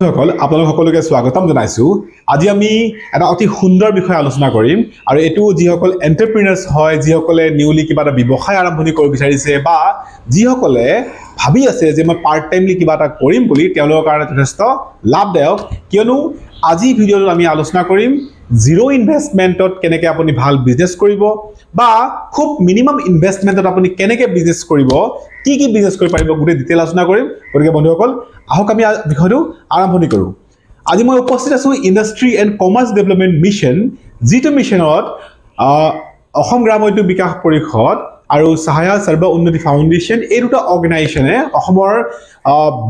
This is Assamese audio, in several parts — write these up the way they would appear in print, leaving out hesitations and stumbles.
সকল আপোনালোক সকলোকে স্বাগতম জনাইছো আজি আমি এটা অতি সুন্দৰ বিষয় আলোচনা কৰিম আৰু এটো যিসকল এন্টাৰপ্ৰেনাৰ্স হয় যিসকলে নিউলি কিবা এটা ব্যৱসায় আৰম্ভণি কৰিব বিচাৰিছে বা যিসকলে ভাবি আছে যে মই পাৰ্ট টাইমলি কিবা এটা কৰিম বুলি তেওঁলোকৰ কাৰণে যথেষ্ট লাভদায়ক কিয়নো আজি ভিডিঅ'ত আমি আলোচনা কৰিম জিৰো ইনভেষ্টমেন্টত কেনেকৈ আপুনি ভাল বিজনেস কৰিব বা খুব মিনিমাম ইনভেষ্টমেন্টত আপুনি কেনেকৈ বিজনেস কৰিব কি বিজনেস কৰিব পাৰিব গুটে ডিটেইল আলোচনা কৰিম গতিকে বন্ধুসকল আহক আমি বিষয়টো আৰম্ভণি কৰো আজি মই উপস্থিত আছো industry and commerce development mission জিটো মিশনত অসম গ্ৰাম উদ্যোগ বিকাশ পৰিষদ আৰু সহায়া সৰ্ব উন্নতি ফাউণ্ডেশ্যন এই দুটা অৰ্গেনাইজেশ্যনে অসমৰ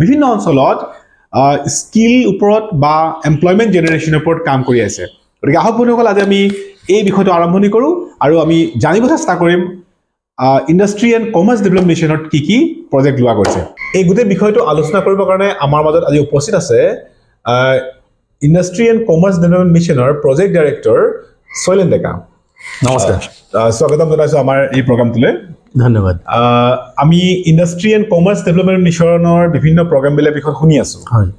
বিভিন্ন অঞ্চলত স্কিল ওপৰত বা এমপ্লয়মেন্ট জেনাৰেশ্যনৰ ওপৰত কাম কৰি আছে গতিকে আহক বন্ধুসকল আজি আমি এই বিষয়টো আৰম্ভণি কৰো আৰু আমি জানিব চেষ্টা কৰিম ইন্ডাষ্ট্ৰি এণ্ড কমাৰ্চ ডেভেলপমেন্ট মিশনত কি প্ৰজেক্ট লোৱা গৈছে এই গুটে বিষয়টো আলোচনা কৰিবৰ কাৰণে আমাৰ মাজত আজি উপস্থিত আছে ইন্ডাষ্ট্ৰি এণ্ড কমাৰ্চ ডেভেলপমেন্ট মিশনৰ প্ৰজেক্ট ডাইৰেক্টৰ শৈলেন ডেকা নমস্কাৰ স্বাগতম জনাইছো আমাৰ এই প্ৰগ্ৰামটোলৈ ধন্যবাদ আমি ইন্ডাষ্ট্ৰি এণ্ড কমাৰ্চ ডেভেলপমেন্ট মিশনৰ বিভিন্ন প্ৰগ্ৰামবিলাক বিষয় শুনি আছো হয়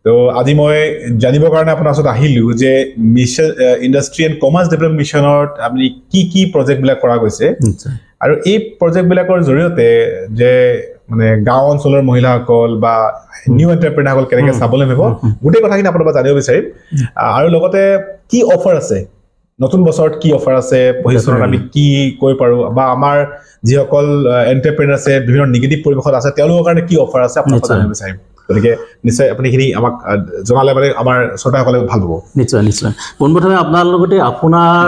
তো আজি মই জানিবৰ কাৰণে আপোনাৰ ওচৰত আহিলো যে mission industry and commerce development মিশনত আপুনি কি প্ৰজেক্টবিলাক কৰা গৈছে আৰু এই প্ৰজেক্টবিলাকৰ জৰিয়তে যে মানে গাঁও অঞ্চলৰ মহিলাসকল বা নিউ এন্টাৰপ্ৰেনাৰসকল কেনেকৈ স্বাৱলম্বী হ'ব গোটেই কথাখিনি আপোনাৰ পৰা জানিব বিচাৰিম আৰু লগতে কি অফাৰ আছে নতুন বছৰত কি অফাৰ আছে ভৱিষ্যতত আমি কি কৰিব পাৰো বা আমাৰ যিসকল এন্টাৰপ্ৰেনাৰ আছে বিভিন্ন নিগেটিভ পৰিৱেশত আছে তেওঁলোকৰ কাৰণে কি অফাৰ আছে আপোনাৰ পৰা জানিব বিচাৰিম গতিকে নিশ্চয় আপুনি খিনি আমাক জনালে মানে আমাৰ শ্ৰোতাসকলে ভাল পাব নিশ্চয় নিশ্চয় পোনপ্ৰথমে আপোনাৰ লগতে আপোনাৰ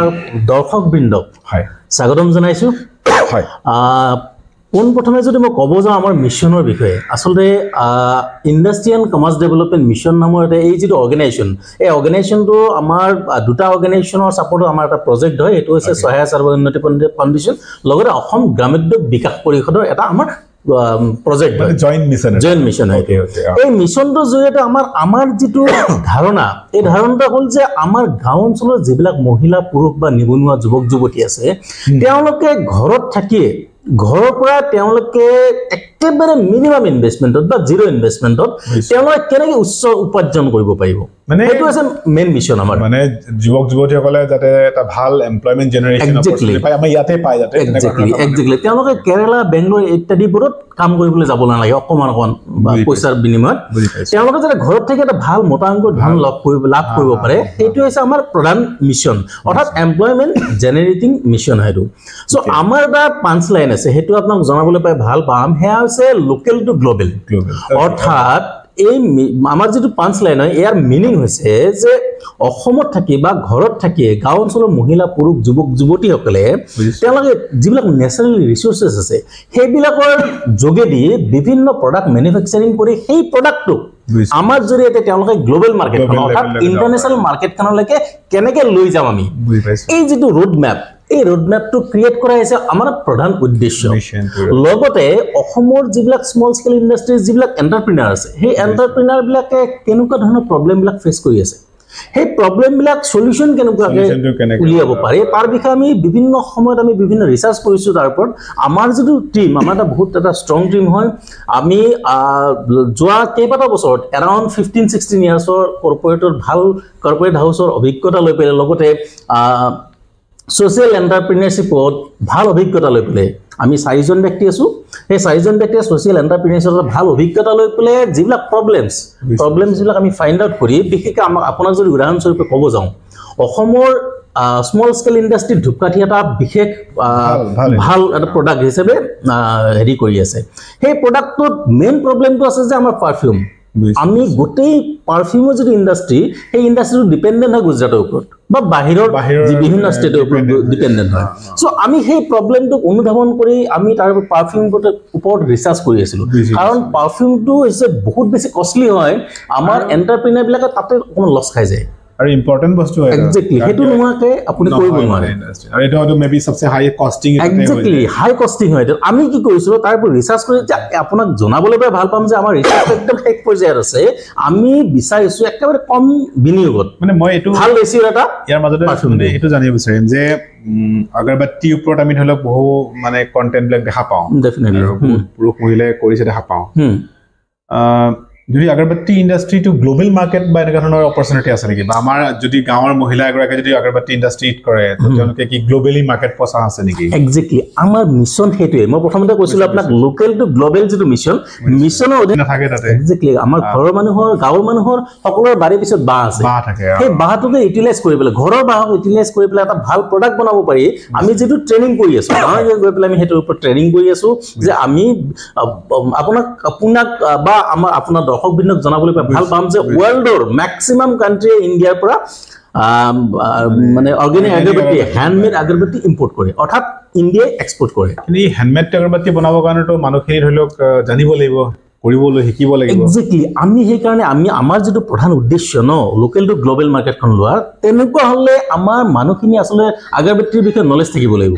দৰ্শকবৃন্দক হয় স্বাগতম জনাইছো হয় পোনপ্ৰথমে যদি মই ক'ব যাওঁ আমাৰ মিছনৰ বিষয়ে আচলতে industry and commerce development mission নামৰ এটা এই যিটো অৰ্গেনাইজেশ্যন এই অৰ্গেনাইজেশ্যনটো আমাৰ দুটা অৰ্গেনাইজেশ্যনৰ ছাপোৰ্টত আমাৰ এটা প্ৰজেক্ট হয় এইটো হৈছে সহায় সৰ্ব উন্নতি ফাউণ্ডেশ্যন লগতে অসম গ্ৰামোদ্যোগ বিকাশ পৰিষদৰ এটা আমাৰ প্ৰজেক্ট জইণ্ট মিছন হয় এই মিছনটোৰ জৰিয়তে আমাৰ যিটো ধাৰণা এই ধাৰণাটো হ'ল যে আমাৰ গাঁও অঞ্চলৰ যিবিলাক মহিলা পুৰুষ বা নিবনুৱা যুৱক যুৱতী আছে তেওঁলোকে ঘৰত থাকিয়ে ঘৰৰ পৰা তেওঁলোকে একেবাৰে মিনিমাম ইনভেষ্টমেন্টত বা জিৰো ইনভেষ্টমেন্টত তেওঁলোকে কেনেকৈ উচ্চ উপাৰ্জন কৰিব পাৰিব মানে এইটো আছে মেইন মিছন আমাৰ মানে যুৱক যুৱতীসকলে যাতে এটা ভাল এমপ্লয়মেন্ট জেনাৰেশ্যন অপৰচুনিটি পায় আমাৰ ইয়াতে পায় যাতে একজেক্টলি তেওঁলোকে কেৰালা বেংগলোৰ ইত্যাদিবোৰত কাম কৰিবলৈ যাব নালাগে অকণমান বা পইচাৰ বিনিময়ত তেওঁলোকে যাতে ঘৰত থাকি এটা ভাল মোটাংক ধন লাভ কৰিব পাৰে সেইটো হৈছে আমাৰ প্ৰধান মিছন অৰ্থাৎ এমপ্লয়মেন্ট জেনেৰেটিং মিছন সেইটো চ' আমাৰ এটা পাঞ্চ লাইন আছে সেইটো আপোনাক জনাবলৈ পাই ভাল পাম সেয়া হৈছে লোকেল টু গ্লোবেল অৰ্থাৎ এই আমাৰ যিটো পাঞ্চ লাইন হয় ইয়াৰ মিনিং হৈছে যে অসমত থাকি বা ঘৰত থাকি গাঁও অঞ্চলৰ মহিলা পুৰুষ যুৱক যুৱতীসকলে তেওঁলোকে যিবিলাক নেচাৰেল ৰিচোৰ্চেছ আছে সেইবিলাকৰ যোগেদি বিভিন্ন প্ৰডাক্ট মেনুফেকচাৰিং কৰি সেই প্ৰডাক্টটো আমাৰ জৰিয়তে তেওঁলোকে গ্লোবেল মাৰ্কেটখন অৰ্থাৎ ইণ্টাৰনেশ্যনেল মাৰ্কেটখনলৈকে কেনেকৈ লৈ যাম আমি এই যিটো ৰোড মেপ এই ৰোড মেপটো ক্ৰিয়েট কৰা হৈছে আমাৰ প্ৰধান উদ্দেশ্য লগতে অসমৰ যিবিলাক স্মল স্কেল ইণ্ডাষ্ট্ৰিজ যিবিলাক এণ্টাৰপ্ৰিনাৰ আছে সেই এণ্টাৰপ্ৰিনাৰবিলাকে কেনেকুৱা ধৰণৰ প্ৰব্লেমবিলাক ফেচ কৰি আছে সেই প্ৰব্লেমবিলাক সলিউশ্যন কেনেকুৱাকৈ উলিয়াব পাৰি তাৰ বিষয়ে আমি বিভিন্ন সময়ত আমি বিভিন্ন ৰিচাৰ্চ কৰিছোঁ তাৰ ওপৰত আমাৰ যিটো টিম আমাৰ এটা ষ্ট্ৰং টিম হয় আমি যোৱা কেইবাটাও বছৰত এৰাউণ্ড 15-16 ইয়াৰ্ছৰ ভাল কৰ্পৰেট হাউচৰ অভিজ্ঞতা লৈ পেলাই লগতে ছ'চিয়েল এণ্টাৰপ্ৰিনাৰশ্বিপত ভাল অভিজ্ঞতা লৈ পেলাই আমি 4জন ব্যক্তি আছোঁ সেই 4জন ব্যক্তিয়ে ছ'চিয়েল এণ্টাৰপ্ৰিনাৰশ্বিপত ভাল অভিজ্ঞতা লৈ পেলাই যিবিলাক প্ৰব্লেমছবিলাক আমি ফাইণ্ড আউট কৰি বিশেষকৈ আপোনাক যদি উদাহৰণস্বৰূপে ক'ব যাওঁ অসমৰ স্মল স্কেল ইণ্ডাষ্ট্ৰীত ধূপকাঠি এটা বিশেষ ভাল এটা প্ৰডাক্ট হিচাপে হেৰি কৰি আছে সেই প্ৰডাক্টটোত মেইন প্ৰব্লেমটো আছে যে আমাৰ পাৰফিউম আমি গোটেই পাৰফিউমৰ যিটো ইণ্ডাষ্ট্ৰী সেই ইণ্ডাষ্ট্ৰীটো ডিপেণ্ডেণ্ট হয় গুজৰাটৰ ওপৰত বা বাহিৰৰ বিভিন্ন ষ্টেটৰ ওপৰত ডিপেণ্ডেণ্ট হয় চ' আমি সেই প্ৰব্লেমটোক অনুধাৱন কৰি আমি তাৰ পাৰফিউমৰ ওপৰত ৰিচাৰ্চ কৰি আছিলোঁ কাৰণ পাৰফিউমটো হৈছে বহুত বেছি কষ্টলি হয় আমাৰ এণ্টাৰপ্ৰিনাৰবিলাকে তাতে অকণমান লছ খাই যায় আৰু ইম্পৰ্টেন্ট বস্তু হয় একজেক্টলি হেতু নোহোৱাকৈ আপুনি কৰিব নোৱাৰে আৰু এটা হয়তো মেবি সবচে হাই কষ্টিং একজেক্টলি হাই কষ্টিং হয় আমি কি কৰিছিলোঁ তাৰ ওপৰত ৰিচাৰ্চ কৰি আপোনাক জনাবলৈ পাই ভাল পাম যে আমাৰ ৰিচাৰ্চ একদম শেষ পৰ্যায়ত আছে আমি বিচাৰিছোঁ একেবাৰে কম বিনিয়োগত মানে মই এইটো ভাল ৰেচিঅ' এটা ইয়াৰ মাজতে এইটো জানিব বিচাৰিম যে আগৰবাতিৰ ওপৰত আমি ধৰি লওক বহু মানে কণ্টেণ্টবিলাক দেখা পাওঁ ডেফিনেটলি পুৰুষ মহিলাই কৰিছে দেখা পাওঁ যদি আগৰবাতি ইণ্ডাষ্ট্ৰিটো গ্লোবেল মাৰ্কেট বা এনেকুৱা ধৰণৰ অপৰচুনিটি আছে নেকি বা আমাৰ যদি গাঁৱৰ মহিলা এগৰাকী যদি আগৰবাতি ইণ্ডাষ্ট্ৰিত কৰে তেওঁলোকে কি গ্লোবেলি মাৰ্কেট পচা আছে নেকি এক্স্যাক্টলি আমাৰ মিছন হেতুৱে মই প্ৰথমতে কৈছিলো আপোনাক লোকেল টু গ্লোবেল যেটো মিছনৰ অধীনত থাকে তাতে এক্স্যাক্টলি আমাৰ ঘৰৰ মানুহৰ গাঁৱৰ মানুহৰ সকলোৰ বাৰীৰ পিছত বাহ আছে বাহ থাকে সেই বাহটোকে ইউটিলাইজ কৰি পেলাই ঘৰৰ বাহক ইউটিলাইজ কৰি পেলাই এটা ভাল প্ৰডাক্ট বনাব পাৰি আমি যেটো ট্ৰেইনিং কৰি আছো গাঁৱে গৈ পেলাই আমি হেতুৰ ওপৰত ট্ৰেইনিং কৰি আছো যে আমি আপোনাক বা আমাৰ আপোনাৰ দৰ্শক বিন্দক জনাবলৈ ভাল পাম যে ওয়াৰ্ল্ডৰ ম্যাক্সিমাম কান্ট্ৰি ইণ্ডিয়াৰ পৰা মানে অৰ্গেনিক আগৰবাতি হ্যান্ডমেড আগৰবাতি ইম্পোৰ্ট কৰে অৰ্থাৎ ইণ্ডিয়াই এক্সপোৰ্ট কৰে কিন্তু হ্যান্ডমেড আগৰবাতি বনাবৰ কাৰণে তো মানুহখিনি ধৰি লওক জানিব লাগিব কৰিবলৈ শিকিব লাগিব এক্স্যাক্টলি আমি সেই কাৰণে আমি আমাৰ যেটো প্ৰধান উদ্দেশ্য ন লোকেল টু গ্লোবেল মাৰ্কেটখন লোৱা তেনেকুৱা হলে আমাৰ মানুহখিনি আসলে আগৰবাতিৰ বিষয়ে নলেজ থাকিব লাগিব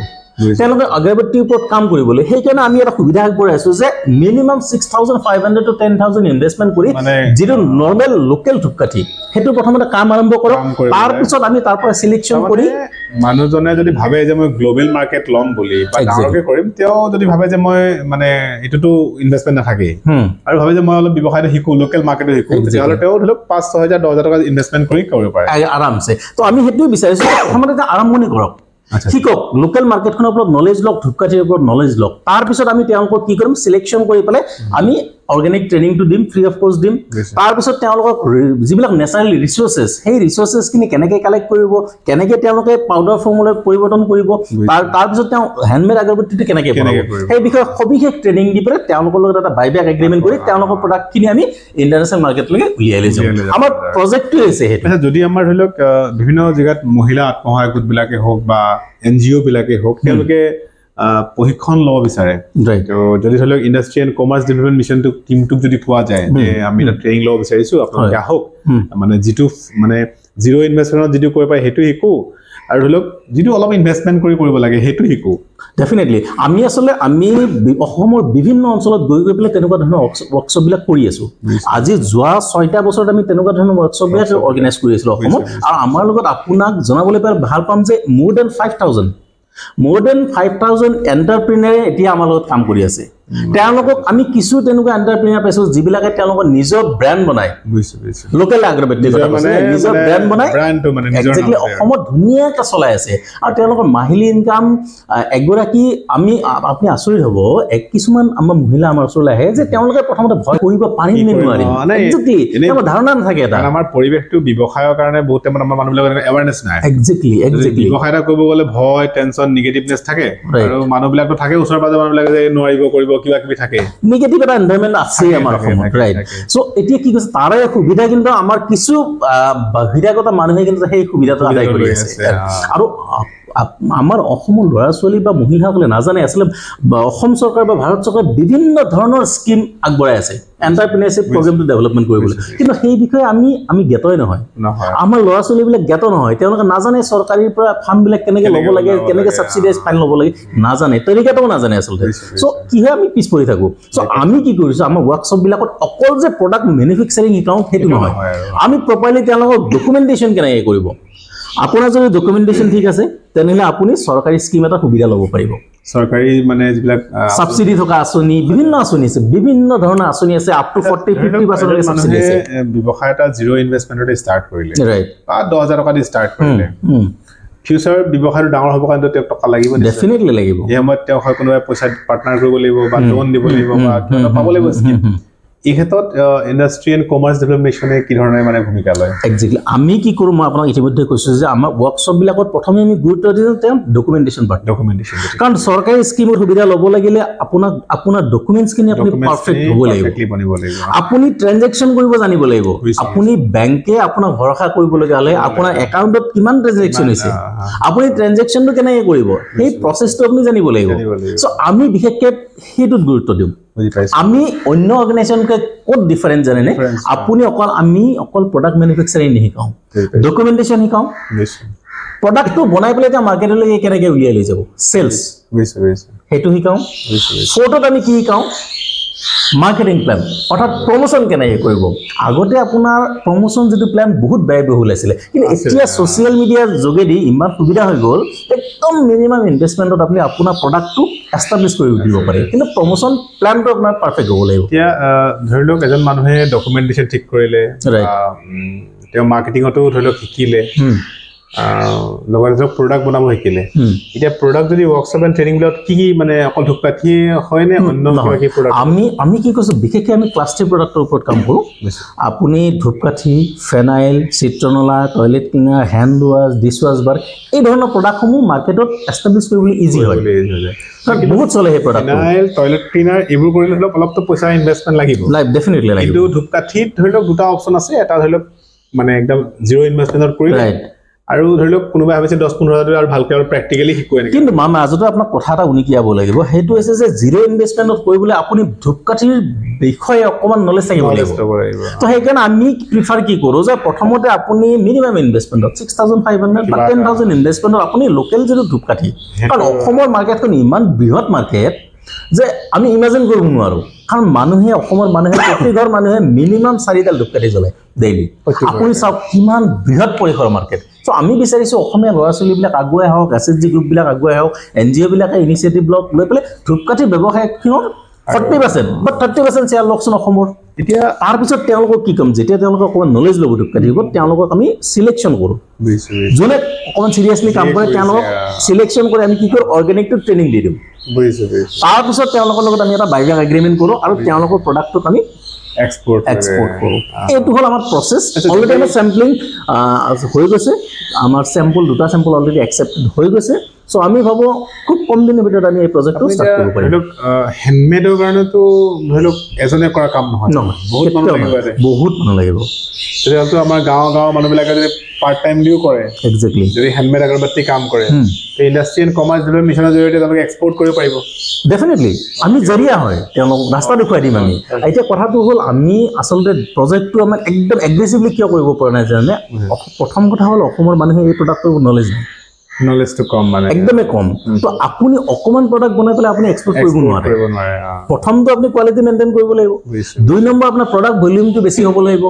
তেওঁলোকে আগৰবাতিৰ ওপৰত কাম কৰিবলৈ সেই কাৰণে আমি এটা সুবিধা আগবঢ়াই আছো যে মিনিমাম 6500 to 10000 ইনভেষ্টমেন্ট কৰি যেটো নৰমেল লোকেল ধূপকাঠি হেতু প্ৰথমতে কাম আৰম্ভ কৰক তাৰ পিছত আমি তাৰ পৰা সিলেকশন কৰি মানুহজনে যদি ভাবে যে মই গ্লোবেল মাৰ্কেট লম বুলি বা ডাঙৰকে কৰিম তেও যদি ভাবে যে মই মানে এটোটো ইনভেষ্টমেন্ট নাথাকে আৰু ভাবে যে মই অলপ ব্যৱসায়টো শিকো লোকেল মাৰ্কেটটো শিকো তেতিয়াহ'লে তেও ধৰক 5-6000 10000 টকা ইনভেষ্টমেন্ট কৰি কৰিব পাৰে আৰামছে তো আমি হেতু বিচাৰিছো প্ৰথমতে আৰম্ভণি কৰক শিকক লোকেল মাৰ্কেটখনৰ ওপৰত নলেজ লওক ধূপকাঠিৰ ওপৰত নলেজ লওক তাৰ পিছত আমি তেওঁলোকক কি কৰিম সিলেকশন কৰি পেলাই আমি অৰ্গেনিক ট্ৰেইনিং টু দিম ফ্ৰী অফ কষ্ট দিম তাৰ পিছত তেওঁলোকক যিবিলাক নেচাৰেল ৰিসোৰ্সেস সেই ৰিসোৰ্সেস কিনি কেনেকৈ কালেক্ট কৰিব কেনেকৈ তেওঁলোকে পাউডাৰ ফৰ্মুলাত পৰিৱৰ্তন কৰিব তাৰ পিছত তেওঁ হ্যান্ডমেড আগৰবাতিটো কেনেকৈ বনাব সেই বিষয়ে সবিশেষ ট্ৰেইনিং দি পেলাই তেওঁলোকৰ লগত এটা বাইব্যাক এগ্ৰিমেন্ট কৰি তেওঁলোকৰ প্ৰডাক্ট কিনি আমি ইন্টাৰনেশ্যনেল মাৰ্কেটলৈকে উলিয়াই লৈ যাম আমাৰ প্ৰজেক্টটো হৈছে হেতু যদি আমাৰ ধৰি লওক বিভিন্ন জায়গাত মহিলা আত্মসহায়ক গোটবিলাকে হওক বা এনজিও বিলাকে হওক তেওঁলোকে প্ৰশিক্ষণ লব বিচাৰে তো যদি ধৰি লওক ইণ্ডাষ্ট্ৰি এণ্ড কমাৰ্চ ডেভেলপমেণ্ট মিছনটো টিমটোক যদি কোৱা যায় যে আমি এটা ট্ৰেইনিং লব বিচাৰিছো আপোনালোকে আহক মানে যিটো মানে জিৰ' ইনভেষ্টমেণ্টত যিটো কৰিব পাৰে সেইটো শিকো আৰু ধৰি লওক যিটো অলপ ইনভেষ্টমেণ্ট কৰিব লাগে সেইটো শিকো ডেফিনেটলি আমি আসলে আমি অসমৰ বিভিন্ন অঞ্চলত গৈ পেলাই তেনেকুৱা ধৰণৰ ওয়াৰ্কশ্বপ বিলাক কৰি আছো আজি যোৱা 6টা বছৰত আমি তেনেকুৱা ধৰণৰ ওয়াৰ্কশ্বপ বিলাক অৰ্গানাইজ কৰি আছিলো অসমত আৰু আমাৰ লগত আপোনাক জনাবলৈ পাই ভাল পাম যে more than 5000 এন্টাৰপ্ৰেনাৰে এতিয়া আমাৰ লগত কাম কৰি আছে তেওঁলোকক আমি কিছু তেনেকুৱা এন্টাৰপ্ৰেনাৰ পাইছো যিবিলাকে তেওঁলোকৰ নিজৰ ব্ৰ্যান্ড বনায় লোকেল আগৰবাতি মানে নিজৰ ব্ৰ্যান্ড বনায় ব্ৰ্যান্ডটো মানে নিজৰ নাম অসমত ধুনীয়াকৈ চলাই আছে আৰু তেওঁলোকৰ মাহিলী ইনকাম এগৰাকী আমি আপুনি আচৰিত হ'ব কিছুমান আমাৰ মহিলা আমাৰ ওচৰলৈ আহে যে তেওঁলোকে প্ৰথমতে ভয় কৰিব পাৰিম নে নোৱাৰিম এক্স্যাক্টলি তেওঁলোকৰ ধাৰণা নাথাকে এটা আমাৰ পৰিৱেশটো ব্যৱসায়ৰ কাৰণে বহুত আমাৰ মানুহবিলাকৰ এৱাৰনেছ নাই এক্স্যাক্টলি ব্যৱসায় এটা কৰিব গ'লে ভয় টেনচন নেগেটিভনেছ থাকে আৰু মানুহবিলাকতো থাকে ওচৰ পাজৰ মানুহবিলাকে যে নোৱাৰিব কৰিব কিবা কিবি থাকে নেগেটিভ এটা এনভায়ৰনমেন্ট আছে আমাৰ অসমত ৰাইট সো এতিয়া কি কৈছে তাৰে সুবিধা কিন্তু আমাৰ কিছু বহিৰাগত মানুহে কিন্তু সেই সুবিধাটো আদায় কৰি আছে আৰু আমাৰ অসমৰ ল'ৰা ছোৱালী বা মহিলাসকলে নাজানে আসলে অসম চৰকাৰ বা ভাৰত চৰকাৰে বিভিন্ন ধৰণৰ স্কিম আগবঢ়াই আছে এন্টাৰপ্ৰেনাৰশ্বিপ প্ৰগ্ৰামটো ডেভেলপমেন্ট কৰিবলৈ কিন্তু সেই বিষয়ে আমি জ্ঞাতই নহয় আমাৰ ল'ৰা ছোৱালীবিলাক জ্ঞাত নহয় তেওঁলোকে নাজানে চৰকাৰীৰ পৰা ফাণ্ডবিলাক কেনেকৈ ল'ব লাগে কেনেকৈ সাবসিডাইজ ফাইন ল'ব লাগে নাজানে তৰিকাটোও নাজানে আচলতে সো কি হয় আমি পিছ পৰি থাকো সো আমি কি কৰিছো আমাৰ ওয়াৰ্কশ্বপবিলাকত অকল যে প্ৰডাক্ট মেনুফেকচাৰিং শিকাওঁ সেইটো নহয় আমি প্ৰপাৰলি তেওঁলোকক ডকুমেণ্টেশ্যন কেনেকৈ কৰিব আপোনাৰ যদি ডকুমেণ্টেশ্যন ঠিক আছে তেনেহলে আপুনি চৰকাৰী স্কিম এটা সুবিধা ল'ব পাৰিব চৰকাৰী মানে যিবিলাক সাবসিডি থকা আঁচনি বিভিন্ন আঁচনি আছে বিভিন্ন ধৰণৰ আঁচনি আছে আপ টু 40-50% লৈকে সাবসিডি আছে ব্যৱসায় এটা জিৰ' ইনভেষ্টমেণ্টতে ষ্টাৰ্ট কৰিলে ৰাইট বা 10000 টকা দি ষ্টাৰ্ট কৰিলে ফিউচাৰ ব্যৱসায়টো ডাঙৰ হ'ব কাৰণে তেওঁক টকা লাগিব ডেফিনেটলি লাগিব এই সময়ত তেওঁ হয় কোনোবাই পইচা পাৰ্টনাৰ কৰিব লাগিব বা লোন দিব লাগিব বা কিবা পাব লাগিব স্কিম এই ক্ষেত্ৰত ইণ্ডাষ্ট্ৰি এণ্ড কমাৰ্চ ডেভেলপমেণ্ট মিছনে কি ধৰণে মানে ভূমিকা লয় এক্স্যাক্টলি আমি কি কৰোঁ মই আপোনাক ইতিমধ্যে কৈছো যে আমাৰ ওয়াৰ্কশ্বপবিলাকত প্ৰথমে আমি গুৰুত্ব দিওঁ তেওঁ ডকুমেণ্টেশ্যন পাৰ্ট কাৰণ চৰকাৰী স্কিমৰ সুবিধা ল'ব লাগিলে আপোনাৰ ডকুমেণ্টছখিনি আপুনি পাৰফেক্ট হ'ব লাগিব আপুনি ট্ৰানজেকশ্যন কৰিব জানিব লাগিব আপুনি বেংকে আপোনাক ভৰসা কৰিবলগীয়া হ'লে আপোনাৰ একাউণ্টত কিমান ট্ৰানজেকশ্যন হৈছে আপুনি ট্ৰানজেকশ্যনটো কেনেকৈ কৰিব সেই প্ৰচেছটো আপুনি জানিব লাগিব চ' আমি বিশেষকৈ সেইটোত গুৰুত্ব দিওঁ আমি অন্য অৰ্গানাইজেশ্যনকে ক'ত ডিফাৰেন্স জানেনে আমি অকল প্ৰডাক্ট মেনুফেকচাৰিং নিশিকাওঁ ডকুমেণ্টেশ্যন শিকাওঁ প্ৰডাক্টটো বনাই পেলাই এতিয়া মাৰ্কেটলৈকে কেনেকৈ উলিয়াই লৈ যাব চেলছ সেইটো শিকাওঁ ফটোত আমি কি শিকাওঁ মাৰ্কেটিং প্ল্যান অৰ্থাৎ প্ৰমোশ্যন কেনেকৈ কৰিব আগতে আপোনাৰ প্ৰমোশ্যন যিটো প্ল্যান বহুত ব্যয়বহুল আছিলে কিন্তু এতিয়া ছ'চিয়েল মিডিয়াৰ যোগেদি ইমান সুবিধা হৈ গ'ল একদম মিনিমাম ইনভেষ্টমেণ্টত আপুনি আপোনাৰ প্ৰডাক্টটো এষ্টাব্লিছ কৰি দিব পাৰে কিন্তু প্ৰমোশ্যন প্ল্যানটো আপোনাৰ পাৰফেক্ট হ'ব লাগিব এতিয়া ধৰি লওক এজন মানুহে ডকুমেণ্টেশ্যন ঠিক কৰিলে তেওঁ মাৰ্কেটিঙতো ধৰি লওক শিকিলে লগতে ধৰক প্ৰডাক্ট বনাব শিকিলে এতিয়া প্ৰডাক্ট যদি ৱৰ্কশ্বপ এণ্ড ট্ৰেইনিংবিলাক কি মানে অকল ধূপকাঠি হয়নে অন্য কি প্ৰডাক্ট আমি কি কৈছোঁ বিশেষকৈ আমি ক্লাছ 3 প্ৰডাক্টৰ ওপৰত কাম কৰোঁ আপুনি ধূপকাঠি ফেনাইল চিত্ৰনলা toilet cleaner hand wash dish wash bar এই ধৰণৰ প্ৰডাক্টসমূহ মাৰ্কেটত এষ্টাব্লিছ কৰিবলৈ ইজি হয় বহুত চলে সেই প্ৰডাক্ট ফেনাইল টয়লেট ক্লিনাৰ এইবোৰ কৰিলে ধৰি লওক অলপতো পইচা ইনভেষ্টমেণ্ট লাগিব ডেফিনেটলি লাগিব কিন্তু ধূপকাঠিত ধৰি লওক দুটা অপশ্যন আছে এটা ধৰি লওক মানে একদম জিৰ' ইনভেষ্টমেণ্টত কৰিলে আৰু ধৰি লওক কোনোবাই ভাবিছে 10-15,000 আৰু ভালকৈ আৰু প্ৰেক্টিকেলি শিকোৱে নেকি কিন্তু মই মাজতে আপোনাক কথা এটা উনিকিয়াব লাগিব সেইটো হৈছে যে জিৰ' ইনভেষ্টমেণ্টত কৰিবলৈ আপুনি ধূপকাঠিৰ বিষয়ে অকণমান নলেজ থাকিব লাগিব তো সেইকাৰণে আমি প্ৰিফাৰ কি কৰোঁ যে প্ৰথমতে আপুনি মিনিমাম ইনভেষ্টমেণ্টত 6,500 বা 10,000 ইনভেষ্টমেণ্টত আপুনি লোকেল যিটো ধূপকাঠি কাৰণ অসমৰ মাৰ্কেটখন ইমান বৃহৎ মাৰ্কেট যে আমি ইমাজিন কৰিব নোৱাৰোঁ কাৰণ মানুহে অসমৰ মানুহে প্ৰতি ঘৰ মানুহে মিনিমাম 4ডাল ধূপকাঠি জ্বলায় ডেইলি আপুনি চাওক কিমান বৃহৎ পৰিসৰ মাৰ্কেট চ' আমি বিচাৰিছোঁ অসমীয়া ল'ৰা ছোৱালীবিলাক আগুৱাই আহক SHG গ্ৰুপবিলাক আগুৱাই আহক NGOবিলাকে ইনিচিয়েটিভ লওক লৈ পেলাই ধূপকাঠি ব্যৱসায়খনৰ 40% বা 30% শ্বেয়াৰ লওকচোন অসমৰ এতিয়া তাৰপিছত তেওঁলোকক কি ক'ম যেতিয়া তেওঁলোকে অকণমান নলেজ ল'ব ধূপকাঠিৰ ওপৰত তেওঁলোকক আমি চিলেকশ্যন কৰোঁ যোনে অকণমান চিৰিয়াছলি কাম কৰে তেওঁলোকক চিলেকশ্যন কৰি আমি কি কৰোঁ অৰ্গেনিকটো ট্ৰেইনিং দি দিওঁ তাৰপিছত তেওঁলোকৰ লগত আমি এটা বাইবেক এগ্ৰিমেণ্ট কৰোঁ আৰু তেওঁলোকৰ প্ৰডাক্টটোক আমি এক্সপোৰ্ট কৰোঁ এইটো হ'ল আমাৰ প্ৰচেছ অলৰেডি আমাৰ চেম্পলিং হৈ গৈছে আমাৰ দুটা চেম্পল অলৰেডি একচেপ্টেড হৈ গৈছে চ' আমি ভাবোঁ খুব কম দিনৰ ভিতৰত আমি এই প্ৰজেক্টটো ষ্টাৰ্ট কৰিব পাৰিম ধৰি লওক হেণ্ডমেডৰ কাৰণেতো ধৰি লওক এজনে কৰা কাম নহয় বহুত মানুহ লাগিব তেতিয়াহ'লেতো আমাৰ গাঁৱৰ মানুহবিলাকে যদি পাৰ্ট টাইম দিও কৰে একজেক্টলি যদি হেণ্ডমেড আগৰবাতি কাম কৰে ইণ্ডাষ্ট্ৰি এণ্ড কমাৰ্চ মিছনৰ জৰিয়তে তেওঁলোকে এক্সপৰ্ট কৰিব পাৰিব ডেফিনেটলি আমি জৰিয়া হয় তেওঁলোকক ৰাস্তা দেখুৱাই দিম আমি এতিয়া কথাটো হ'ল আমি আচলতে প্ৰজেক্টটো আমাক একদম এগ্ৰেছিভলি কিয় কৰিব পৰা নাই জানে প্ৰথম কথা হ'ল অসমৰ মানুহে এই প্ৰডাক্টটোৰ নলেজ নাই নলেজটো কম মানে একদমে কম তো আপুনি অকমান প্ৰডাক্ট বনাই পেলাই আপুনি এক্সপোৰ্ট কৰিব নোৱাৰে প্ৰথমটো আপুনি কোৱালিটি মেইনটেইন কৰিব লাগিব 2 নম্বৰ আপোনাৰ প্ৰডাক্ট ভলিউমটো বেছি হ'ব লাগিব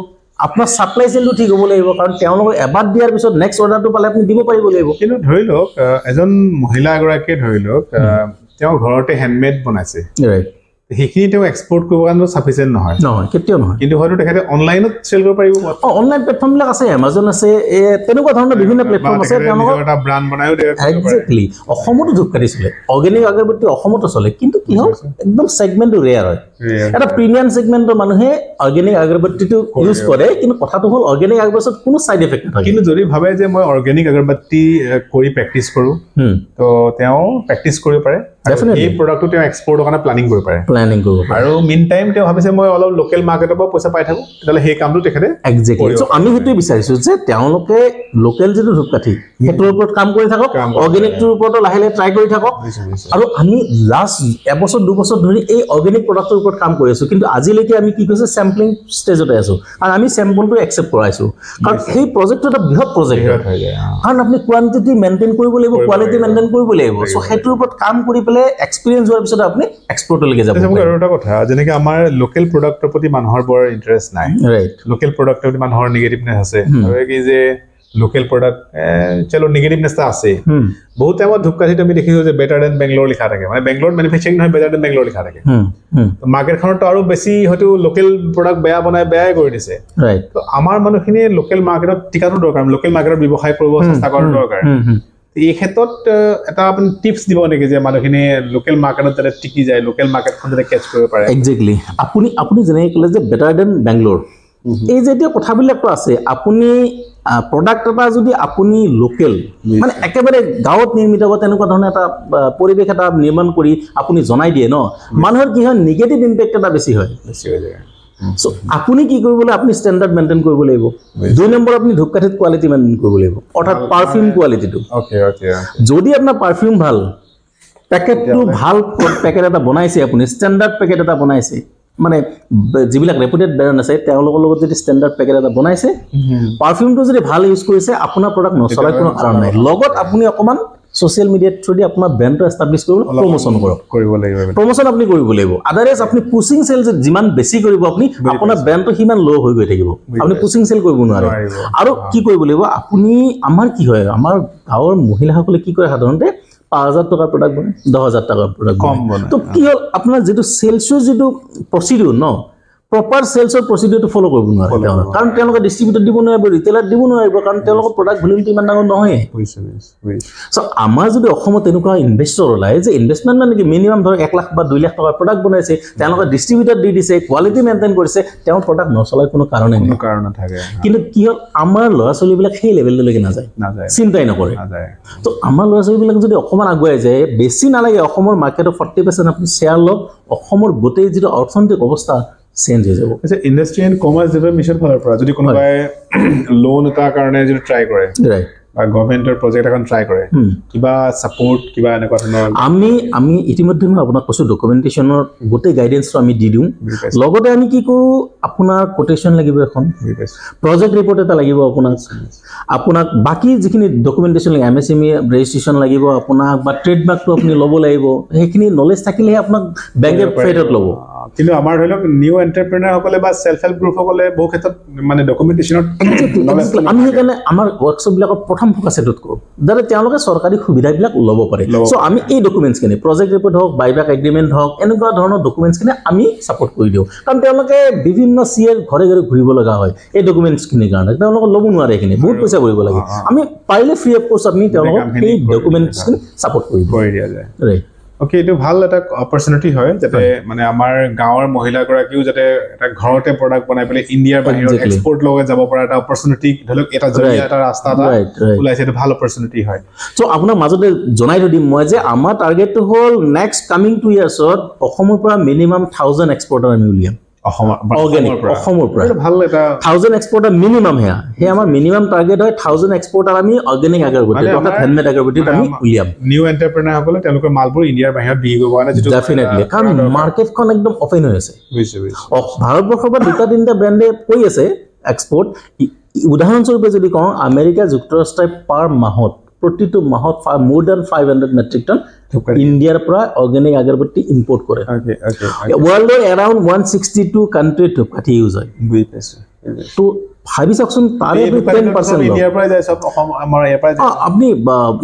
আপোনাৰ সাপ্লাই চেইনটো ঠিক হ'ব লাগিব কাৰণ তেওঁলোকক এবাৰ দিয়াৰ পিছত নেক্সট অৰ্ডাৰটো পালে আপুনি দিব পাৰিব লাগিব কিন্তু ধৰি লওক এজন মহিলা এগৰাকীয়ে ধৰি লওক তেওঁ ঘৰতে হেণ্ডমেড বনাইছে ৰাইট সেইখিনি তেওঁ এক্সপোৰ্ট কৰিবৰ কাৰণে সাফিচিয়েণ্ট নহয় কেতিয়াও নহয় কিন্তু হয়তো তেখেতে অনলাইনত চেল কৰিব পাৰিব অনলাইন প্লেটফৰ্মবিলাক আছে এমাজন আছে তেনেকুৱা ধৰণৰ বিভিন্ন প্লেটফৰ্ম আছে তেওঁলোকৰ এটা ব্ৰাণ্ড বনায়ো একজেক্টলি অসমতো ধূপকাঠি চলে অৰ্গেনিক আগৰবত্তি অসমতো চলে কিন্তু কি হ'ল একদম ছেগমেণ্টটো ৰেয়াৰ হয় এটা প্ৰিমিয়াম ছেগমেণ্টৰ মানুহে অৰ্গেনিক আগৰবত্তিটো ইউজ কৰে কিন্তু কথাটো হ'ল অৰ্গেনিক আগৰবত্তিত কোনো ছাইড এফেক্ট নাথাকে কিন্তু যদি ভাবে যে মই অৰ্গেনিক আগৰবত্তি কৰি প্ৰেক্টিছ কৰোঁ তো তেওঁ প্ৰেক্টিছ কৰিব পাৰে এই প্ৰডাক্টটো তেওঁ এক্সপৰ্টৰ কাৰণে প্লেনিং কৰিব পাৰে আৰু মিন টাইম তেওঁ ভাবিছে মই অলপ লোকেল মাৰ্কেটৰ পৰা পইচা পাই থাকোঁ তেতিয়াহ'লে সেই কামটো তেখেতে একজেক্টলি চ' আমি সেইটোৱে বিচাৰিছোঁ যে তেওঁলোকে লোকেল যিটো ধূপকাঠি সেইটোৰ ওপৰত কাম কৰি থাকক অৰ্গেনিকটোৰ ওপৰতো লাহে লাহে ট্ৰাই কৰি থাকক আৰু আমি লাষ্ট 1-2 বছৰ ধৰি এই অৰ্গেনিক প্ৰডাক্টৰ ওপৰত কাম কৰি আছোঁ কিন্তু আজিলৈকে আমি কি কৈছোঁ চেম্পলিং ষ্টেজতে আছোঁ আৰু আমি চেম্পলটো একচেপ্ট কৰাইছোঁ কাৰণ সেই প্ৰজেক্টটো এটা বৃহৎ প্ৰজেক্ট কাৰণ আপুনি কোৱান্টিটি মেইনটেইন কৰিব লাগিব কোৱালিটি মেইনটেইন কৰিব লাগিব চ' সেইটোৰ ওপৰত কাম কৰি পেলাই এক্সপিৰিয়েঞ্চ হোৱাৰ পিছত আপুনি এক্সপৰ্টলৈকে যাব আৰু এটা কথা যেনেকৈ আমাৰ লোকেল প্ৰডাক্টৰ প্ৰতি মানুহৰ বৰ ইণ্টাৰেষ্ট নাই ৰাইট লোকেল প্ৰডাক্টৰ প্ৰতি মানুহৰ নিগেটিভনেছ আছে আৰু কি যে লোকেল প্ৰডাক্ট চলো নিগেটিভনেছ এটা আছে বহুত টাইমত ধূপকাঠিত আমি দেখিছোঁ যে বেটাৰ দেন বেংগলোৰ লিখা থাকে মানে বেংগলোৰত মেনুফেকচাৰিং নহয় বেটাৰ দেন বেংগলোৰ লিখা থাকে মাৰ্কেটখনতো আৰু বেছি হয়তো লোকেল প্ৰডাক্ট বেয়াই কৰি দিছে তো আমাৰ মানুহখিনিয়ে লোকেল মাৰ্কেটত টিকাটো দৰকাৰ লোকেল মাৰ্কেটত ব্যৱসায় কৰিব চেষ্টা কৰাটো দৰকাৰ এই ক্ষেত্ৰত এটা আপুনি টিপছ দিব নেকি যে মানুহখিনিয়ে লোকেল মাৰ্কেটত যাতে টিকি যায় লোকেল মাৰ্কেটখন যাতে কেচ কৰিব পাৰে একজেক্টলি আপুনি যেনেকৈ ক'লে যে বেটাৰ দেন বেংগলোৰ এই যেতিয়া কথাবিলাকতো আছে আপুনি প্ৰডাক্ট এটা যদি আপুনি লোকেল মানে একেবাৰে গাঁৱত নিৰ্মিত হ'ব তেনেকুৱা ধৰণৰ এটা পৰিৱেশ এটা নিৰ্মাণ কৰি আপুনি জনাই দিয়ে ন মানুহৰ কি হয় নিগেটিভ ইম্পেক্ট এটা বেছি হৈ যায় চ' আপুনি কি কৰিবলৈ আপুনি ষ্টেণ্ডাৰ্ড মেইনটেইন কৰিব লাগিব 2 নম্বৰ আপুনি ধূপকাঠিত কোৱালিটি মেইনটেইন কৰিব লাগিব অৰ্থাৎ পাৰফিউম কোৱালিটিটো যদি আপোনাৰ পাৰফিউম ভাল পেকেটটো ভাল পেকেট এটা বনাইছে আপুনি ষ্টেণ্ডাৰ্ড পেকেট এটা বনাইছে মানে যিবিলাক ৰেপুটেড ব্ৰেণ্ড আছে তেওঁলোকৰ লগত যদি ষ্টেণ্ডাৰ্ড পেকেট এটা বনাইছে পাৰফিউমটো যদি ভাল ইউজ কৰিছে আপোনাৰ প্ৰডাক্ট নচলাৰ কোনো কাৰণ নাই লগত আপুনি অকমান সোশ্যাল মিডিয়াত থ্ৰুদি আপোনাৰ ব্ৰেণ্ডটো এষ্টাব্লিছ কৰিবলৈ প্ৰমোশ্যন কৰিব লাগিব প্ৰমোশ্যন আপুনি কৰিব লাগিব আদাৰৱাইজ আপুনি পুচিং চেল যিমান বেছি কৰিব আপুনি আপোনাৰ ব্ৰেণ্ডটো সিমান ল' হৈ গৈ থাকিব আপুনি পুচিং চেল কৰিব নোৱাৰে আৰু কি কৰিব লাগিব আপুনি আমাৰ কি হয় আমাৰ গাঁৱৰ মহিলাসকলে কি কৰে সাধাৰণতে 5,000 টকাৰ প্ৰডাক্ট বনায় 10,000 টকাৰ প্ৰডাক্ট কম বনায় তো কি হ'ল আপোনাৰ যিটো চেলছৰ যিটো প্ৰচিডিউৰ ন প্ৰপাৰ চেলছৰ প্ৰচিডিউৰটো ফলো কৰিব নোৱাৰে কাৰণ তেওঁলোকে ডিষ্ট্ৰিবিউটৰ দিব নোৱাৰিব ৰিটেইলাৰ দিব নোৱাৰিব কাৰণ তেওঁলোকৰ প্ৰডাক্ট ভলিউমটো ইমান ডাঙৰ নহয় চ' আমাৰ যদি অসমত তেনেকুৱা ইনভেষ্টৰ ওলায় যে ইনভেষ্টমেণ্ট মানে কি মিনিমাম ধৰক 1 লাখ বা 2 লাখ টকাৰ প্ৰডাক্ট বনাইছে তেওঁলোকে ডিষ্ট্ৰিবিউটৰ দি দিছে কোৱালিটি মেইনটেইন কৰিছে তেওঁৰ প্ৰডাক্ট নচলাৰ কোনো কাৰণেই নাথাকে কিন্তু কি হ'ল আমাৰ ল'ৰা ছোৱালীবিলাক সেই লেভেললৈকে নাযায় চিন্তাই নকৰে তো আমাৰ ল'ৰা ছোৱালীবিলাক যদি অকণমান আগুৱাই যায় বেছি নালাগে অসমৰ মাৰ্কেটৰ 40% আপুনি শ্বেয়াৰ লওক অসমৰ গোটেই যিটো অৰ্থনৈতিক অৱস্থা চেঞ্জ হৈ যাব industry and commerce development mission ফালৰ পৰা যদি কোনোবাই লোন এটাৰ কাৰণে যদি ট্ৰাই কৰে ৰাইট বা গভৰ্ণমেণ্টৰ প্ৰজেক্ট এখন ট্ৰাই কৰে কিবা ছাপোৰ্ট কিবা এনেকুৱা ধৰণৰ আমি ইতিমধ্যে মই আপোনাক কৈছোঁ ডকুমেণ্টেশ্যনৰ গোটেই গাইডেঞ্চটো আমি দি দিওঁ লগতে আমি কি কৰোঁ আপোনাৰ কোটেশ্যন লাগিব এখন প্ৰজেক্ট ৰিপৰ্ট এটা লাগিব আপোনাক বাকী যিখিনি ডকুমেণ্টেশ্যন লাগিব MSME ৰেজিষ্ট্ৰেশ্যন লাগিব আপোনাক বা ট্ৰেডমাৰ্কটো আপুনি ল'ব লাগিব সেইখিনি নলেজ থাকিলেহে আপোনাক বেংকে ফেডত ল'ব কিন্তু আমাৰ ধৰি লওক নিউ এণ্টাৰপ্ৰেনাৰসকলে বা চেল্ফ হেল্প গ্ৰুপসকলে বহু ক্ষেত্ৰত মানে ডকুমেণ্টেশ্যনত আমি সেইকাৰণে আমাৰ ৱৰ্কশ্বপবিলাকৰ প্ৰথম ফ'কাছ এইটোত কৰোঁ যাতে তেওঁলোকে চৰকাৰী সুবিধাবিলাক ল'ব পাৰে চ' আমি এই ডকুমেণ্টছখিনি প্ৰজেক্ট ৰিপৰ্ট হওক বাইবেক এগ্ৰিমেণ্ট হওক এনেকুৱা ধৰণৰ ডকুমেণ্টছখিনি আমি ছাপোৰ্ট কৰি দিওঁ কাৰণ তেওঁলোকে বিভিন্ন CA ঘৰে ঘৰে ঘূৰিব লগা হয় এই ডকুমেণ্টছখিনিৰ কাৰণে তেওঁলোকে ল'ব নোৱাৰে এইখিনি বহুত পইচা ভৰিব লাগে আমি পাৰিলে ফ্ৰী অফ কষ্ট আমি তেওঁলোকক সেই ডকুমেণ্টছখিনি ছাপোৰ্ট কৰি দিয়া যায় ৰাইট অ'কে এইটো ভাল এটা অপৰচুনিটি হয় যাতে মানে আমাৰ গাঁৱৰ মহিলাগৰাকীও যাতে এটা ঘৰতে প্ৰডাক্ট বনাই পেলাই ইণ্ডিয়াৰ বাহিৰত এক্সপৰ্ট লগত যাব পৰা এটা অপৰচুনিটি ধৰি লওক এটা জৰিয়া এটা ৰাস্তা এটা ওলাইছে এইটো ভাল অপৰচুনিটি হয় চ' আপোনাৰ মাজতে জনাই থৈ দিম মই যে আমাৰ টাৰ্গেটটো হ'ল নেক্সট কামিং 2 ইয়াৰ্ছত অসমৰ পৰা মিনিমাম 1000 এক্সপৰ্টাৰ আমি উলিয়াম অসমৰ পৰা ভাল এটা 1000 এক্সপৰ্টাৰ মিনিমাম সেই আমাৰ মিনিমাম টাৰ্গেট হয় 1000 এক্সপৰ্টাৰ আমি অৰ্গেনিক আগৰবতি অৰ্থাৎ হেণ্ডমেড আগৰবতিত আমি উলিয়াম নিউ এণ্টাৰপ্ৰেনাৰসকলে তেওঁলোকৰ মালবোৰ ইণ্ডিয়াৰ বাহিৰত বিক্ৰী কৰিব কাৰণে যিটো ডেফিনেটলি কাৰণ মাৰ্কেটখন একদম অপেন হৈ আছে ভাৰতবৰ্ষৰ পৰা 2-3টা ব্ৰেণ্ডে কৈ আছে এক্সপৰ্ট উদাহৰণস্বৰূপে যদি কওঁ আমেৰিকা যুক্তৰাষ্ট্ৰই পাৰ মাহত প্ৰতিটো মাহত মোৰ দেন 500 মেট্ৰিক টন ইণ্ডিয়াৰ পৰা অৰ্গেনিক আগৰবতি ইম্পৰ্ট কৰে ৱৰ্ল্ডৰ এৰাউণ্ড 162 কাণ্ট্ৰিত ধূপকাঠি ইউজ হয় তো ভাবি চাওকচোন তাৰে 10% ইণ্ডিয়াৰ পৰা যায় সব আমাৰ ইয়াৰ পৰা আপুনি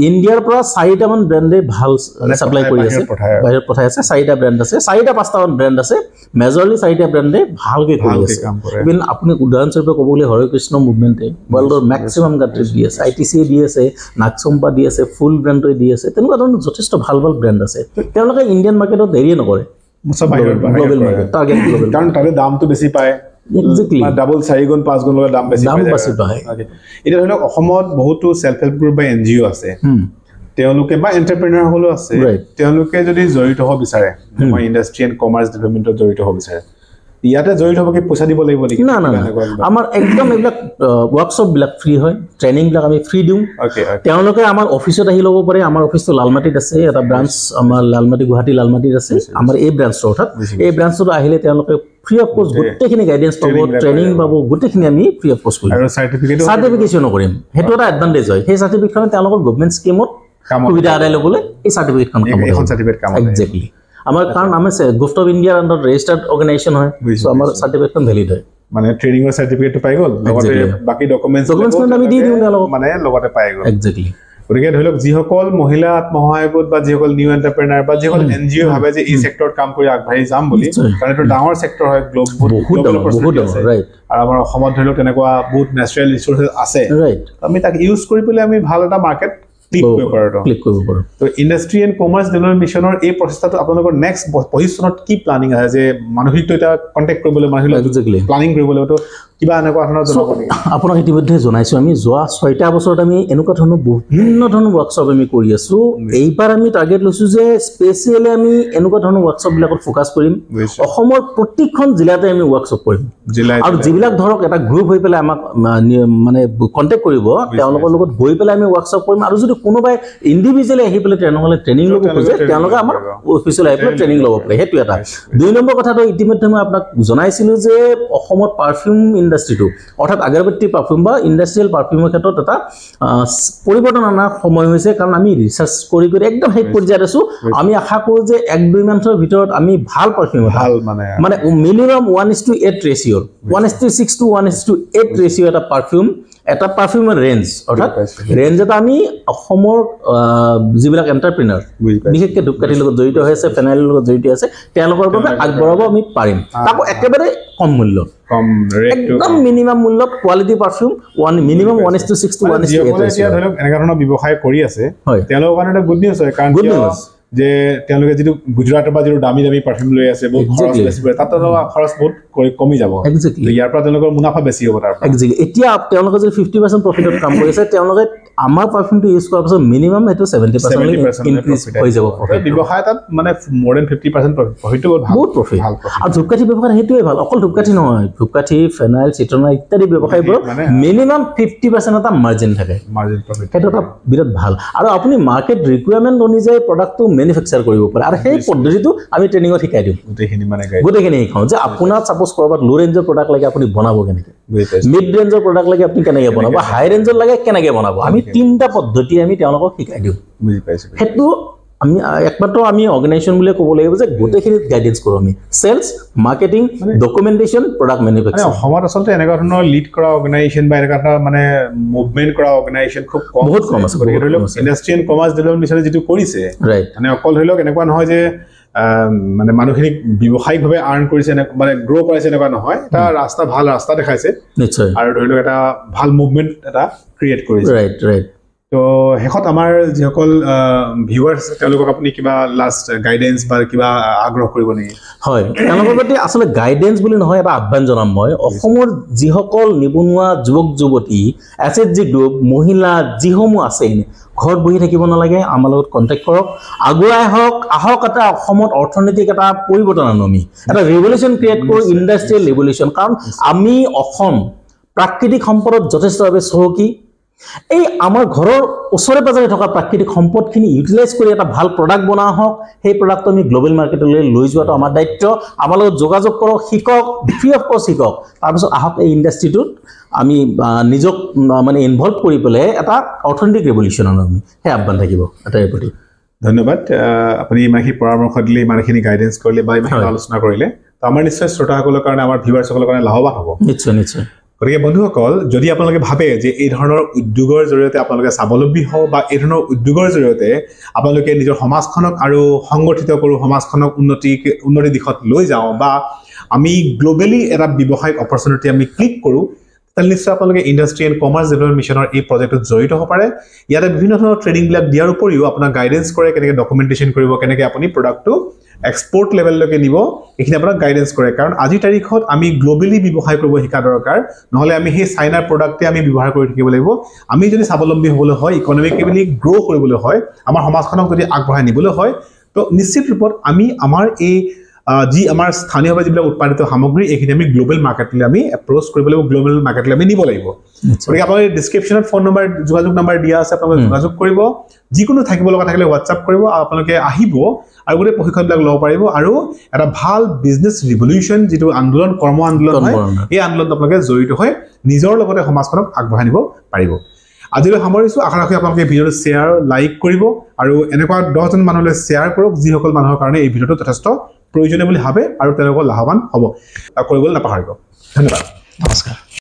ইণ্ডিয়াৰ পৰা 4টামান ব্ৰেণ্ডে ভাল সাপ্লাই কৰি আছে বাহিৰত পঠাই আছে 4টা ব্ৰেণ্ড আছে 4-5টামান ব্ৰেণ্ড আছে মেজৰলি 4টা ব্ৰেণ্ডে ভালকৈ কৰি আছে ইভেন আপুনি উদাহৰণস্বৰূপে ক'ব গ'লে হৰে কৃষ্ণ মুভমেণ্টে ৱৰ্ল্ডৰ মেক্সিমাম কাণ্ট্ৰিজ দি আছে ITC দি আছে নাগচম্পা দি আছে ফুল ব্ৰেণ্ডে দি আছে তেনেকুৱা ধৰণৰ যথেষ্ট ভাল ভাল ব্ৰেণ্ড আছে তেওঁলোকে ইণ্ডিয়ান মাৰ্কেটত হেৰিয়ে নকৰে গ্ল'বেল মাৰ্কেট টাৰ্গেট গ্ল'বেল কাৰণ তাৰে দামটো বেছি পায় ডাবল 4 গুণ 5 গুণ দাম বেছি পায় এতিয়া ধৰি লওক অসমত বহুতো চেল্ফ হেল্প গ্ৰুপ বা NGO আছে তেওঁলোকে বা এণ্টাৰপ্ৰেনাৰ সকলো আছে তেওঁলোকে যদি জড়িত হ'ব বিচাৰে মই ইণ্ডাষ্ট্ৰি এণ্ড কমাৰ্চ ডেভেলপমেণ্টত জড়িত হ'ব বিচাৰে ইয়াতে জড়িত হ'ব কি পইচা দিব লাগিব নেকি না আমাৰ একদম এইবিলাক ৱৰ্কশ্বপবিলাক ফ্ৰী হয় ট্ৰেইনিংবিলাক আমি ফ্ৰী দিওঁ তেওঁলোকে আমাৰ অফিচত আহি ল'ব পাৰে আমাৰ অফিচটো লালমাটিত আছে এটা ব্ৰাঞ্চ আমাৰ লালমাটি গুৱাহাটী লালমাটিত আছে আমাৰ এই ব্ৰাঞ্চটো অৰ্থাৎ এই ব্ৰাঞ্চটো আহিলে তেওঁলোকে ফ্ৰী অফ কষ্ট গোটেইখিনি গাইডেঞ্চ পাব ট্ৰেইনিং পাব গোটেইখিনি আমি ফ্ৰী অফ কষ্ট কৰিম আৰু চাৰ্টিফিকেশ্যনো কৰিম সেইটো এটা এডভান্টেজ হয় সেই চাৰ্টিফিকেটখন তেওঁলোকৰ গভৰ্ণমেণ্ট স্কিমত সুবিধা আদায় ল'বলৈ এই চাৰ্টিফিকেটখন একজেক্টলি আমাৰ কাৰণ আমি গিফ্ট অফ ইণ্ডিয়াৰ আণ্ডাৰত ৰেজিষ্টাৰ্ড অৰ্গেনাইজেশ্যন হয় চ' আমাৰ চাৰ্টিফিকেটখন ভেলিড হয় মানে ট্ৰেইনিঙৰ চাৰ্টিফিকেটটো পাই গ'ল লগতে বাকি ডকুমেণ্টছ আমি দি দিওঁ তেওঁলোকক মানে লগতে পাই গ'ল একজেক্টলি গতিকে ধৰি লওক যিসকল মহিলা আত্মসহায়ক গোট বা যিসকল নিউ এণ্টাৰপ্ৰেনাৰ বা যিসকল NGO ভাবে যে এই চেক্টৰত কাম কৰি আগবাঢ়ি যাম বুলি কাৰণ এইটো ডাঙৰ চেক্টৰ হয় গ্ল'বেল আৰু আমাৰ অসমত ধৰি লওক তেনেকুৱা বহুত নেচাৰেল ৰিচোৰ্চেছ আছে আমি তাক ইউজ কৰি পেলাই আমি ভাল এটা মাৰ্কেট ক্লিক কৰিব পাৰোঁ তো ইণ্ডাষ্ট্ৰি এণ্ড কমাৰ্চ ডেভেলপমেণ্ট মিছনৰ এই প্ৰচেষ্টাটো আপোনালোকৰ নেক্সট পজিশ্যনত কি প্লানিং আছে যে মানসিকটো এটা কণ্টেক্ট কৰিবলৈ মানুহ প্লানিং কৰিব লাগিব তো কিবা এনেকুৱা ধৰণৰ জনাব নেকি আপোনাক ইতিমধ্যে জনাইছোঁ আমি যোৱা 6টা বছৰত আমি এনেকুৱা ধৰণৰ বিভিন্ন ধৰণৰ ৱৰ্কশ্বপ আমি কৰি আছোঁ এইবাৰ আমি টাৰ্গেট লৈছোঁ যে স্পেচিয়েলি আমি এনেকুৱা ধৰণৰ ৱৰ্কশ্বপবিলাকত ফ'কাছ কৰিম অসমৰ প্ৰতিখন জিলাতে আমি ৱৰ্কশ্বপ কৰিম আৰু যিবিলাক ধৰক এটা গ্ৰুপ হৈ পেলাই আমাক মানে কণ্টেক্ট কৰিব তেওঁলোকৰ লগত গৈ পেলাই আমি ৱৰ্কশ্বপ কৰিম আৰু যদি কোনোবাই ইণ্ডিভিজুৱেলি আহি পেলাই তেওঁলোকে ট্ৰেইনিং ল'ব খোজে তেওঁলোকে আমাৰ অফিচলৈ আহি পেলাই ট্ৰেইনিং ল'ব পাৰে সেইটো এটা 2 নম্বৰ কথাটো ইতিমধ্যে মই আপোনাক জনাইছিলোঁ যে অসমত পাৰফিউম ইণ্ডাষ্ট্ৰিটো অৰ্থাৎ আগৰবত্তি পাৰফিউম বা ইণ্ডাষ্ট্ৰিয়েল পাৰফিউমৰ ক্ষেত্ৰত এটা পৰিৱৰ্তন অনাৰ সময় হৈছে কাৰণ আমি ৰিচাৰ্চ কৰি একদম শেষ পৰ্যায়ত আছোঁ আমি আশা কৰোঁ যে 1-2 মাহৰ ভিতৰত আমি ভাল পাৰফিউম ভাল মানে মিনিমাম 1:8 ৰেচিঅ'ৰ 1:6 to 1:8 ৰেচিঅ' এটা পাৰফিউমৰ ৰেঞ্জ অৰ্থাৎ ৰেঞ্জ এটা আমি অসমৰ যিবিলাক এণ্টাৰপ্ৰিনাৰ বিশেষকৈ ধূপকাঠিৰ লগত জড়িত হৈ আছে ফেনাইলৰ লগত জড়িত আছে তেওঁলোকৰ বাবে আগবঢ়াব আমি পাৰিম তাকো একেবাৰে কম মূল্যত একদম মিনিমাম মূল্যত কোৱালিটি পাৰফিউম মিনিমাম 1:6 to 1:8 এতিয়া ধৰক এনেকুৱা ধৰণৰ ব্যৱসায় কৰি আছে তেওঁলোকৰ কাৰণে এটা গুড নিউজ হয় কাৰণ যে তেওঁলোকে যিটো গুজৰাটৰ পৰা যিটো দামী পাৰফিউম লৈ আছে বহুত খৰচ বেছি পৰে তাত খৰচ বহুত কমি যাব ইয়াৰ পৰা তেওঁলোকৰ মুনাফা বেছি হ'ব তাৰ এতিয়া তেওঁলোকে যদি 50% প্ৰফিটত কাম কৰি আছে তেওঁলোকে আমাৰ পাৰফিউমটো ইউজ কৰাৰ পিছত মিনিমাম সেইটো 70% ইনক্ৰিজ হৈ যাব ব্যৱসায় তাত মানে মোৰ দেন 50% প্ৰফিটটো বহুত প্ৰফিট আৰু ধূপকাঠি ব্যৱসায় সেইটোৱে ভাল অকল ধূপকাঠি নহয় ধূপকাঠি ফেনাইল চিট্ৰনা ইত্যাদি ব্যৱসায়বোৰত মিনিমাম 50% এটা মাৰ্জিন থাকে মাৰ্জিন প্ৰফিট সেইটো এটা বিৰাট ভাল আৰু আপুনি মাৰ্কেট ৰিকুৱাৰমেণ্ট অনুযায়ী প্ৰডাক্টটো মেনুফেকচাৰ কৰিব পাৰে আৰু সেই পদ্ধতিটো আমি ট্ৰেইনিঙত শিকাই দিওঁ গোটেইখিনি শিকাওঁ যে আপোনাৰ ছাপোজ কৰবাত লো ৰেঞ্জৰ প্ৰডাক্ট লাগে আপুনি বনাব কেনেকৈ মিড ৰেঞ্জৰ প্ৰডাক্ট লাগে আপুনি কেনেকৈ বনাব হাই ৰেঞ্জৰ লাগে কেনেকৈ বনাব আমি 3টা পদ্ধতি আমি তেওঁলোকক শিকাই দিওঁ বুজি পাইছোঁ সেইটো আমি একমাত্ৰ আমি অৰ্গেনাইজেশ্যন বুলি ক'ব লাগিব যে গোটেইখিনিত গাইডেন্স কৰোঁ আমি sales marketing documentation product manufacture অসমত আচলতে এনেকুৱা ধৰণৰ লিড কৰা অৰ্গেনাইজেশ্যন বা এনেকুৱা ধৰণৰ মানে মুভমেণ্ট কৰা অৰ্গেনাইজেশ্যন বহুত কম আছে ধৰি লওক ইণ্ডাষ্ট্ৰি এণ্ড কমাৰ্চ ডেভেলপমেণ্ট মিছনে যিটো কৰিছে মানে অকল ধৰি লওক এনেকুৱা নহয় যে মানে মানুহখিনিক ব্যৱসায়িকভাৱে আৰ্ণ কৰিছে মানে গ্ৰ' কৰাইছে এনেকুৱা নহয় এটা ভাল ৰাস্তা দেখাইছে নিশ্চয় আৰু ধৰি লওক এটা ভাল মুভমেণ্ট এটা ক্ৰিয়েট কৰিছে তো শেষত আমাৰ যিসকল ভিউৱাৰ্ছ তেওঁলোকক আপুনি কিবা লাষ্ট গাইডেন্স বা কিবা আগ্ৰহ কৰিব নেকি হয় তেওঁলোকৰ প্ৰতি আচলতে গাইডেন্স বুলি নহয় এটা আহ্বান জনাম মই অসমৰ যিসকল নিবনুৱা যুৱক যুৱতী SHG গ্ৰুপ মহিলা যিসমূহ আছে ঘৰত বহি থাকিব নালাগে আমাৰ লগত কণ্টেক্ট কৰক আগুৱাই আহক এটা অসমত অৰ্থনৈতিক এটা পৰিৱৰ্তন আনো আমি এটা ৰেভলিউশ্যন ক্ৰিয়েট কৰোঁ ইণ্ডাষ্ট্ৰিয়েল ৰেভলিউশ্যন কাৰণ আমি অসম প্ৰাকৃতিক সম্পদত যথেষ্টভাৱে চহকী এই আমাৰ ঘৰৰ ওচৰে পাজৰে থকা প্ৰাকৃতিক সম্পদখিনি ইউটিলাইজ কৰি এটা ভাল প্ৰডাক্ট বনোৱা হওক সেই প্ৰডাক্টটো আমি গ্লোবেল মাৰ্কেটলৈ লৈ যোৱাটো আমাৰ দায়িত্ব আমাৰ লগত যোগাযোগ কৰক শিকক ফ্ৰী অফ কষ্ট শিকক তাৰপিছত আহক এই ইণ্ডাষ্ট্ৰিটোত আমি নিজক মানে ইনভলভ কৰি পেলাই এটা অৰ্থনৈতিক ৰেভলিউশ্যন আনো আমি সেই আহ্বান থাকিব এটাৰ প্ৰতি ধন্যবাদ আপুনি ইমানখিনি পৰামৰ্শ দিলে ইমানখিনি গাইডেন্স কৰিলে বা ইমানখিনি আলোচনা কৰিলে তো আমাৰ নিশ্চয় শ্ৰোতাসকলৰ কাৰণে আমাৰ ভিউৱাৰ্ছসকলৰ কাৰণে লাভৱান হ'ব নিশ্চয় গতিকে বন্ধুসকল যদি আপোনালোকে ভাবে যে এই ধৰণৰ উদ্যোগৰ জৰিয়তে আপোনালোকে স্বাৱলম্বী হওক বা এই ধৰণৰ উদ্যোগৰ জৰিয়তে আপোনালোকে নিজৰ সমাজখনক আৰু সংগঠিত কৰোঁ সমাজখনক উন্নতি দিশত লৈ যাওঁ বা আমি গ্লোবেলি এটা ব্যৱসায়িক অপৰচুনিটি আমি ক্লিক কৰোঁ তাহলে নিশ্চয় আপোনালোকে ইণ্ডাষ্ট্ৰি এণ্ড কমাৰ্চ ডেভেলপমেণ্ট মিছনৰ এই প্ৰজেক্টত জড়িত হ'ব পাৰে ইয়াতে বিভিন্ন ধৰণৰ ট্ৰেইনিংবিলাক দিয়াৰ উপৰিও আপোনাক গাইডেন্স কৰে কেনেকৈ ডকুমেণ্টেশ্যন কৰিব কেনেকৈ আপুনি প্ৰডাক্টটো এক্সপৰ্ট লেভেললৈকে নিব এইখিনি আপোনাক গাইডেন্স কৰে কাৰণ আজিৰ তাৰিখত আমি গ্লোবেলি ব্যৱসায় কৰিব শিকা দৰকাৰ নহ'লে আমি সেই চাইনাৰ প্ৰডাক্টে আমি ব্যৱহাৰ কৰি থাকিব লাগিব আমি যদি স্বাৱলম্বী হ'বলৈ হয় ইকনমিকেলি গ্ৰ' কৰিবলৈ হয় আমাৰ সমাজখনক যদি আগবঢ়াই নিবলৈ হয় তো নিশ্চিত ৰূপত আমি আমাৰ এই যি আমাৰ স্থানীয়ভাৱে যিবিলাক উৎপাদিত সামগ্ৰী এইখিনি আমি গ্লোবেল মাৰ্কেটলৈ আমি এপ্ৰ'চ কৰিব লাগিব গ্লোবেল মাৰ্কেটলৈ আমি নিব লাগিব গতিকে আপোনালোকে ডিছক্ৰিপশ্যনত ফোন নম্বৰ যোগাযোগ নম্বৰ দিয়া আছে আপোনালোকে যোগাযোগ কৰিব যিকোনো থাকিব লগা থাকিলে হোৱাটছআপ কৰিব আপোনালোকে আহিব আৰু গোটেই প্ৰশিক্ষণবিলাক ল'ব পাৰিব আৰু এটা ভাল বিজনেছ ৰিভলিউশ্যন যিটো আন্দোলন কৰ্ম আন্দোলন হয় এই আন্দোলনত আপোনালোকে জড়িত হৈ নিজৰ লগতে সমাজখনক আগবঢ়াই নিব পাৰিব আজিলৈ সামৰিছোঁ আশা ৰাখি আপোনালোকে ভিডিঅ'টো শ্বেয়াৰ লাইক কৰিব আৰু এনেকুৱা 10জন মানুহলৈ শ্বেয়াৰ কৰক যিসকল মানুহৰ কাৰণে এই ভিডিঅ'টো যথেষ্ট প্ৰয়োজনীয় বুলি ভাবে আৰু তেওঁলোকৰ লাভৱান হ'ব কৰিবলৈ নাপাহৰিব ধন্যবাদ নমস্কাৰ